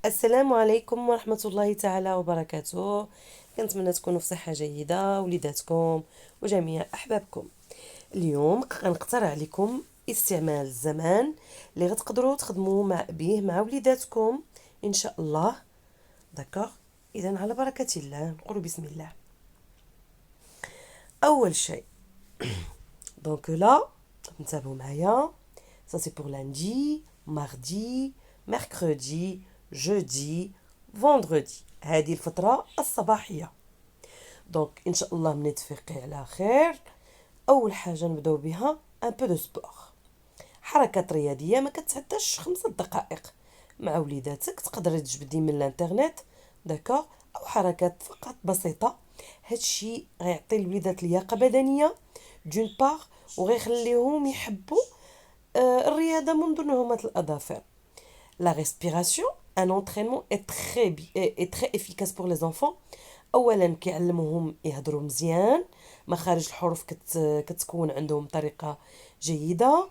السلام عليكم ورحمة الله تعالى وبركاته. كنتمنى تكونوا في صحة جيدة وليداتكم وجميع أحبابكم. اليوم غنقترح عليكم استعمال الزمان اللي غتقدروا تخدموا مع وليداتكم إن شاء الله. داكوغ، إذا على بركة الله نقولوا بسم الله. أول شيء دونك لا انتبهوا معايا. Ça c'est pour lundi, mardi, mercredi, jeudi, vendredi. هذه الفترة الصباحية. دونك إن شاء الله بنتفقي على خير. أول حاجة نبداو بها ان بو دو سبور، حركات رياضية ما كتعداش 5 دقائق مع وليداتك. تقدري تجبدي من الانترنت داكوغ، أو حركات فقط بسيطة. هادشي غيعطي الوليدات لياقة بدنية دون باغ، وغيخليهم يحبوا الرياضة منذ نعومة الأظافر. La respiration, un entraînement est très efficace pour les enfants. اولا كيعلموهم يهضروا مزيان، مخارج الحروف كتكون عندهم بطريقه جيده.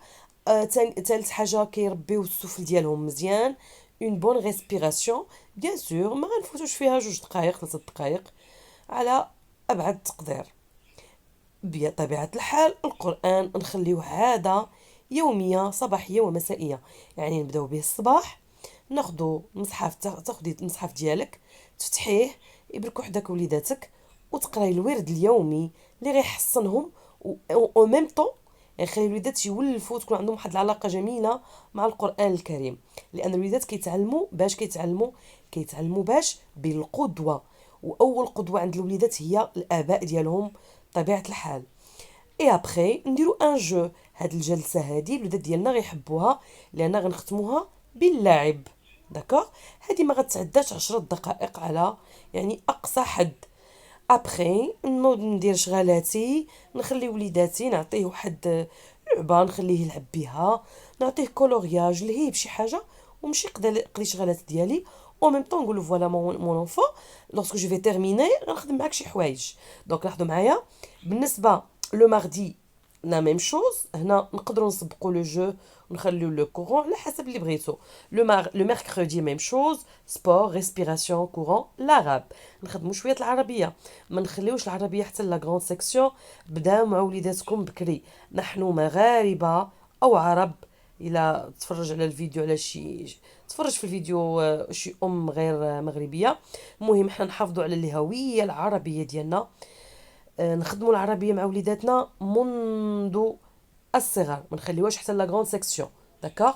ثالث حاجه كيربيو السفل ديالهم مزيان. اون بون ريسبيراسيون بيان سور ما غنفوتوش فيها 2 دقائق 3 دقائق على ابعد تقدير. بطبيعه الحال القران نخليوه عاده يوميه صباحيه ومسائيه، يعني نبداو به الصباح. ناخدو مصحف، تاخدي المصحف ديالك تفتحيه يبركو حداك وليداتك وتقراي الورد اليومي اللي غيحصنهم او ميم طون يخلي الوليدات يولفوا تكون عندهم واحد العلاقه جميله مع القران الكريم. لان الوليدات كيتعلموا باش بالقدوه، واول قدوه عند الوليدات هي الاباء ديالهم طبيعه الحال. اي ابخي نديرو ان جو. هاد الجلسه هادي الوليدات ديالنا غيحبوها لان غنختموها باللعب. داكوغ، هادي ما غتعداش 10 دقائق على يعني اقصى حد. ابخي نوض ندير شغالاتي، نخلي وليداتي نعطيه واحد لعبه نخليه يلعب بها، نعطيه كولورياج لهيه بشي حاجه ومشي قضي شغالات ديالي. او ميم طون نقول فوالا مون انفون لورسكو جو في تيرميني غنخدم معاك شي حوايج. دونك لاحظوا معايا بالنسبه لو ماردي لا ميم شوز. هنا نقدروا نسبقوا لو جو ونخليو لو كورون على حسب اللي بغيتو. لو ميركرودي ميم شوز، سبور ريسبيراسيون كورون لاراب. نخدموا شويه العربيه، ما نخليوش العربيه حتى لا غران سيكسيون. بداو مع وليداتكم بكري. نحن مغاربه او عرب. الى تفرج على الفيديو على شي تفرج في الفيديو شي غير مغربيه، المهم حنا نحافظوا على الهويه العربيه ديالنا. نخدموا العربيه مع وليداتنا منذ الصغر، ما نخليوهاش حتى لا غران سيكسيون. داكوغ.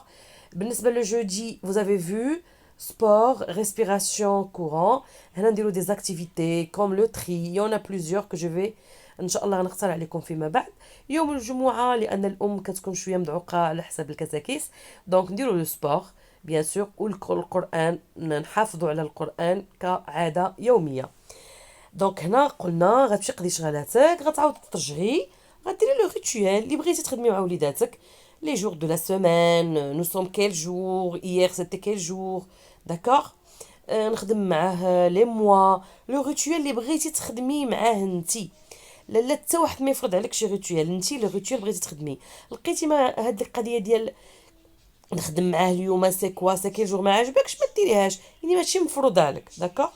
بالنسبه لو جودي vous avez vu sport respiration courant. هنا نديرو دي زاكتيفيتي كوم لو تري، يونا بليزيور كو جو في ان شاء الله غنختار عليكم فيما بعد. يوم الجمعه لان الام كتكون شويه مدعوقه على حساب الكساكيس، دونك نديرو لو سبور بيان سور، والقران نحافظوا على القران كعاده يوميه. دونك هنا قلنا غتمشي قضي شغالاتك، غتعاود ترجعي غديري لو ريتويال اللي بغيتي تخدمي مع وليداتك. لي جور دو لا سيمين، نو سوم كيل جور، ايير سيتي كيل جور. داكوغ. نخدم معاه لي موا لو ريتويال اللي بغيتي تخدمي معاه انتي. لا حتى واحد ما يفرض عليك شي ريتويال، انتي لو ريتويال بغيتي تخدمي لقيتي ما هاد القضيه ديال نخدم معاه اليوم سي كوا سي كيل جور ما عجبكش ما ديريهاش، يعني ماشي مفروض عليك. داكوغ.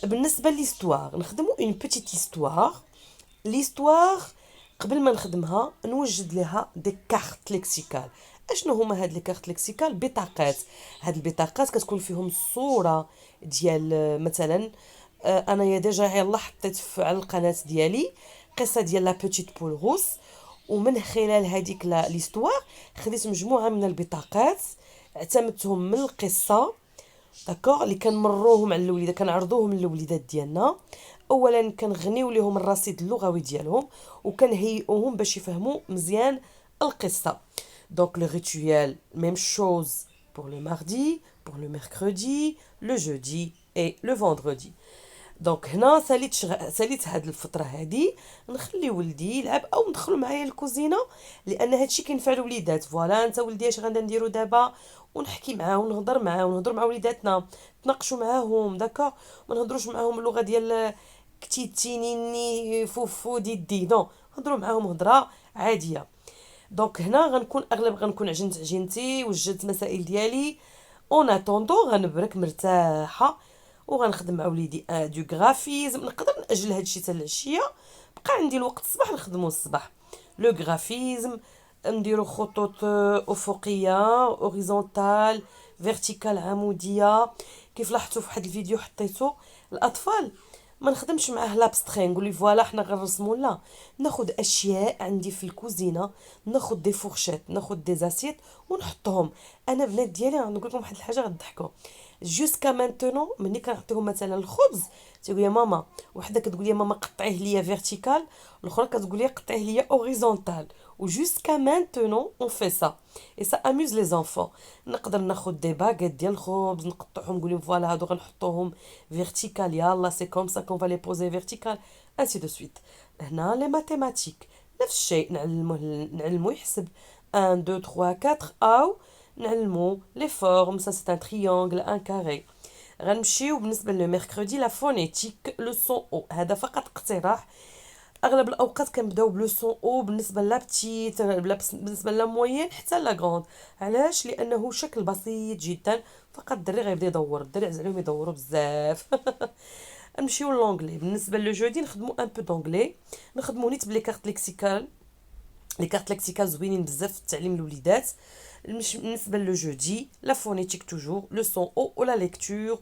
بالنسبه ليستوار نخدموا اون بيتيت هيستوار. ليستوار قبل ما نخدمها نوجد لها دي كارت ليكسيكال. اشنو هما هاد لي كارت ليكسيكال؟ بطاقات. هاد البطاقات كتكون فيهم الصوره ديال مثلا انايا ديجا يلا حطيت على القناه ديالي قصه ديال لا بيتيت بول روس، ومن خلال هذيك ليستوار خديت مجموعه من البطاقات اعتمدتهم من القصه. داكوغ، اللي كنمروهم على الوليدات كنعرضوهم للوليدات ديالنا. اولا كنغنيو لهم الرصيد اللغوي ديالهم وكنهيئوهم باش يفهموا مزيان القصه. دونك لو ريتويال ميم شوز pour le mardi, pour le mercredi, le jeudi et le vendredi. دونك هنا ساليت هاد الفتره هادي نخلي ولدي يلعب او ندخلو معايا الكوزينه، لان هادشي كينفع الوليدات. فوالا انت ولدي اش غادا نديرو دابا؟ ونحكي معاه ونهضر مع وليداتنا، تناقشوا معاهم. داكا، ما نهضروش معاهم اللغه ديال كتيتي نيني فوفو ديدي، نو نهضروا معاهم هضره عاديه. دونك هنا غنكون عجنت عجينتي وجدت مسائل ديالي اون اتوندون غنبرك مرتاحه وغنخدم مع وليدي دو غرافيزم. نقدر ناجل هادشي حتى العشيه، بقى عندي الوقت الصباح نخدمو الصباح. لو غرافيزم نديرو خطوط افقيه اوريزونتال فيرتيكال عموديه. كيف لاحظتوا في واحد الفيديو حطيته الاطفال ما نخدمش معاه لابستري نقول لي فوالا حنا غنرسمو، لا، ناخد اشياء عندي في الكوزينه، ناخد دي فورشيت، ناخد دي زاسيت ونحطهم. انا بنات ديالي نقول لكم واحد الحاجه غتضحكوا، جوسكا مانتونون ملي كنعطيهم مثلا الخبز تيقول يا ماما، وحده كتقول لي ماما قطعيه ليا فيرتيكال، الاخرى كتقول لي قطعيه ليا اوريزونتال. و جوسكا مانتونون اون في سا اي سا اميز لي زانفون. نقدر ناخد دي باغيت ديال الخبز نقطعهم نقول لهم فوالا هادو غنحطوهم فيرتيكال، يلا سي كوم سا كون فا لي بوزي فيرتيكال انسي دو سويت. هنا لي ماتيماتيك نفس الشيء، نعلمو يحسب 1 2 3 4 او نعلمو لي فورم، سا سي ان تريونغل ان كاري. غنمشيو بالنسبه لو ميركودي لا فونيتيك لو سون او، هذا فقط اقتراح. اغلب الاوقات كنبداو بلو سون او بالنسبه لا بتيت، بالنسبه لا موين حتى لا غروند. علاش؟ لانه شكل بسيط جدا، فقط الدري غيبدا يدور، الدري عز عليهم يدوروا بزاف. نمشيو لونجلي. بالنسبه لو جودي نخدمو ان بو دونجلي، نخدمو نيت بلي كارت ليكسيكال. لي كارت ليكسيكال زوينين بزاف في التعليم الوليدات. بالنسبه لو جودي لا فونيتيك توجور لو سون او ولا ليكتور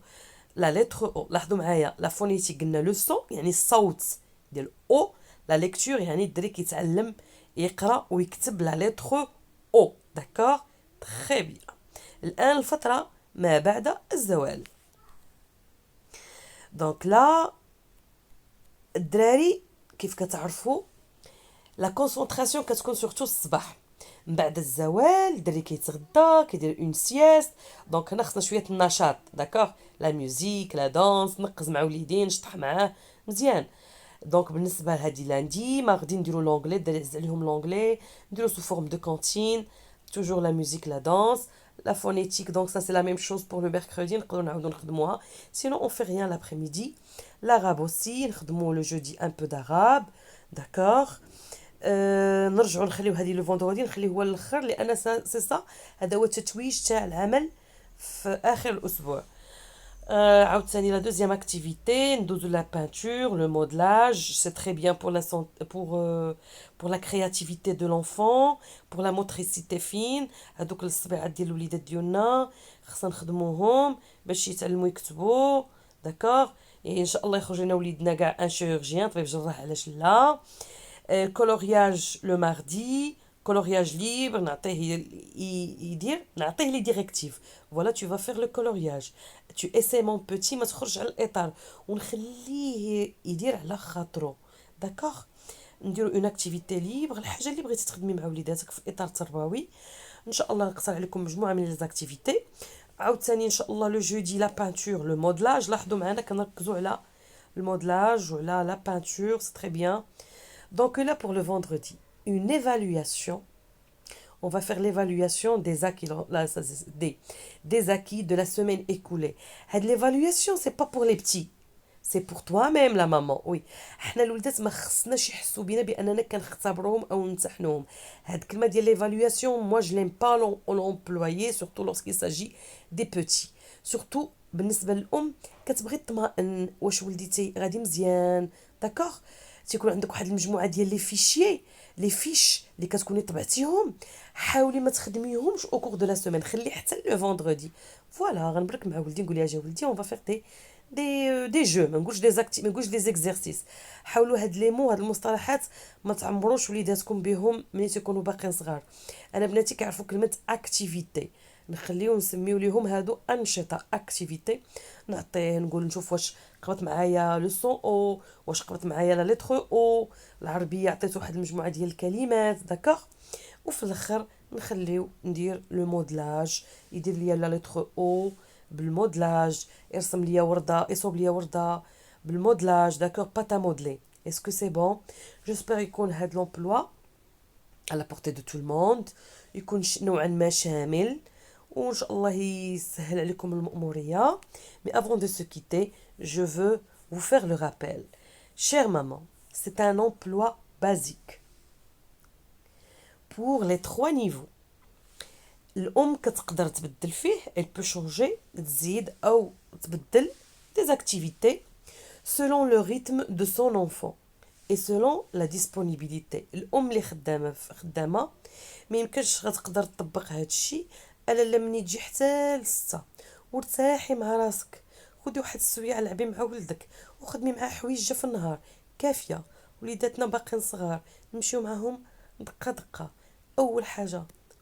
لا لتر او. لاحظوا معايا لا فونيتيك قلنا لو سون يعني الصوت ديال او، لا ليكتور يعني الدري كيتعلم يقرا ويكتب لا لتر او. داكور تري بيان. الان الفتره ما بعد الزوال. دونك لا الدراري كيف كتعرفوا لا كونسونطراسيون كتكون سورتو الصباح. من بعد الزوال الدري كيتغدى كيدير اون سياست، دونك هنا خصنا شويه النشاط. داكوغ لا ميوزيك لا دانس، نقز مع وليدي نشطح معاه مزيان. دونك بالنسبه لهادي لاندي ما غادي نديرو لونجلي، الدراري عز عليهم لونجلي نديرو سو فورم دو كانتين، توجور لا ميوزيك لا دانس لا فونيتيك. دونك سا سي لا ميم شوز بور لو ميركودي، نقدروا نعاودو نخدموها. سينو اون في ريان لابريميدي. l'arabe aussi نخدمو لو جودي ان بو d'arabe. داكوغ نرجعوا نخليو هذه لو فوندردي نخليه هو الاخر، لان سي سا هذا هو التتويج تاع العمل في اخر الاسبوع. عاوتاني لا دوزيام اكتيفيتي ندوزو لا بانتور لو مودلاج، سي تري بيان بور لا pour la créativité de l'enfant, pour la motricité fine. هذوك الصبيعات ديال الوليدات ديالنا خصنا نخدموهم باش يتعلموا يكتبوا. داكوغ ان شاء الله يخرج لنا وليدنا كاع ان شيروجيان طبيب جراح، علاش لا. كولورياج لو ماردي، كولورياج ليبر نعطيه يدير، نعطيه لي ديريكتيف. فوالا تو فا فير لو كولورياج، تو اساي مون بوتي ما تخرج على الاطار ونخليه يدير على خاطرو. داكوغ نديرو اون اكتيفيتي ليبر، الحاجه اللي بغيتي تخدمي مع وليداتك في الاطار التربوي. ان شاء الله نقترح عليكم مجموعه من لي زاكتيفيتي. عاوتاني ان شاء الله لو جودي لا بانتور لو مودلاج. لاحظوا معنا كنركزوا على المودلاج وعلى لا بانتور، سي تري بيان. Donc là pour le vendredi, une évaluation. On va faire l'évaluation des acquis, des acquis de la semaine écoulée. L'évaluation, c'est pas pour les petits. C'est pour toi-même la maman. Oui. حنا الولدات ما خصناش يحسوا بينا باننا كنختبروهم او نمتحنوهم. هاد الكلمه ديال l'évaluation, moi je l'aime pas l'employer surtout lorsqu'il s'agit des petits. Surtout بالنسبه للام كتبغي تطمئن واش ولديتي غادي مزيان. داكوغ تيكون عندك واحد المجموعه ديال لي فيشيي لي فيش اللي كتكوني طبعتيهم، حاولي ما تخدميهمش او كور دو لا سيمين، خلي حتى لو فوندردي. فوالا غنبرك مع ولدي نقول لها جا ولدي اون فا فيغ دي جو، ما نقولش دي زاكتي، ما نقولش دي زيكزيرسيس. حاولوا هاد لي مو هاد المصطلحات ما تعمروش وليداتكم بهم ملي تيكونوا باقيين صغار. انا بناتي كيعرفوا كلمه اكتيفيتي، نخليو نسميو ليهم هادو انشطه اكتيفيتي. نعطيه نقول نشوف واش قرات معايا لو سون او، واش قرات معايا لا لتر او. العربيه عطيته واحد المجموعه ديال الكلمات. داكوغ وفي الاخر نخليو ندير لو مودلاج، يدير ليا لا لتر او بالمودلاج، يرسم ليا ورده، يصوب ليا ورده بالمودلاج. داكوغ باتا مودلي. اسكو سي بون؟ جيسبر يكون هاد لومبلوا على بورتي دو تو الموند، يكون نوعا ما شامل، وإن شاء الله يسهل عليكم المأمورية. Mais avant de se quitter, je veux vous faire le rappel. Chère maman, c'est un emploi basique pour les 3 niveaux. الام كتقدر تبدل فيه elle peut changer تزيد او تبدل des activités selon le rythme de son enfant et selon la disponibilité. الام اللي خدامه ما يمكنش غتقدر تطبق هذا الشيء الا لما تجي حتى لستة وارتاحي مع راسك. خدي واحد السويعه لعبي مع ولدك وخدمي معاه حويجه في النهار كافيه. وليداتنا باقيين صغار نمشيو معاهم دقه دقه. اول حاجه